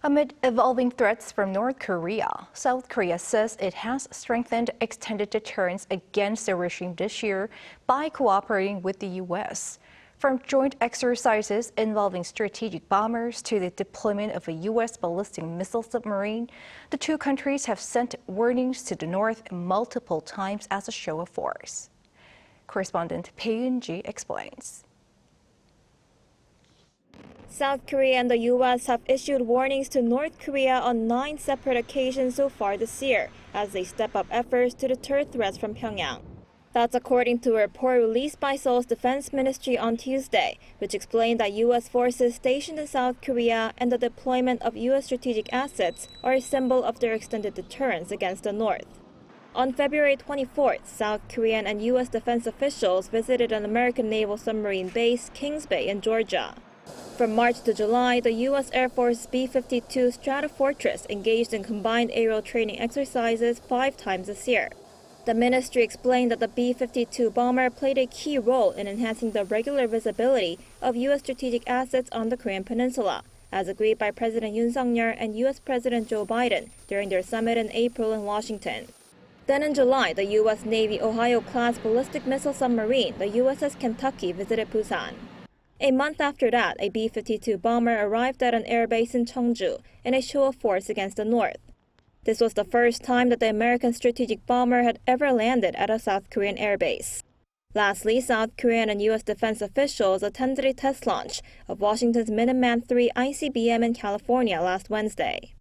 Amid evolving threats from North Korea, South Korea says it has strengthened extended deterrence against the regime this year by cooperating with the U.S. From joint exercises involving strategic bombers to the deployment of a U.S. ballistic missile submarine, the two countries have sent warnings to the North multiple times as a show of force. Correspondent Bae Eun-ji explains. South Korea and the U.S. have issued warnings to North Korea on 9 separate occasions so far this year, as they step up efforts to deter threats from Pyongyang. That's according to a report released by Seoul's defense ministry on Tuesday, which explained that U.S. forces stationed in South Korea and the deployment of U.S. strategic assets are a symbol of their extended deterrence against the North. On February 24th, South Korean and U.S. defense officials visited an American naval submarine base, Kings Bay, in Georgia. From March to July, the U.S. Air Force B-52 Stratofortress engaged in combined aerial training exercises 5 times this year. The ministry explained that the B-52 bomber played a key role in enhancing the regular visibility of U.S. strategic assets on the Korean peninsula, as agreed by President Yoon Suk-yeol and U.S. President Joe Biden during their summit in April in Washington. Then in July, the U.S. Navy Ohio-class ballistic missile submarine, the USS Kentucky, visited Busan. A month after that, a B-52 bomber arrived at an airbase in Cheongju in a show of force against the North. This was the first time that the American strategic bomber had ever landed at a South Korean airbase. Lastly, South Korean and U.S. defense officials attended a test launch of Washington's Minuteman III ICBM in California last Wednesday.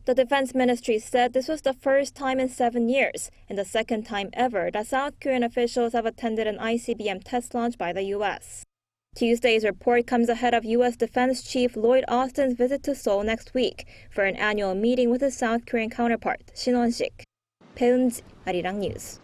The defense ministry said this was the first time in 7 years and the second time ever that South Korean officials have attended an ICBM test launch by the U.S. Tuesday's report comes ahead of U.S. Defense Chief Lloyd Austin's visit to Seoul next week for an annual meeting with his South Korean counterpart, Shin Won-sik. Bae Eun-ji, Arirang News.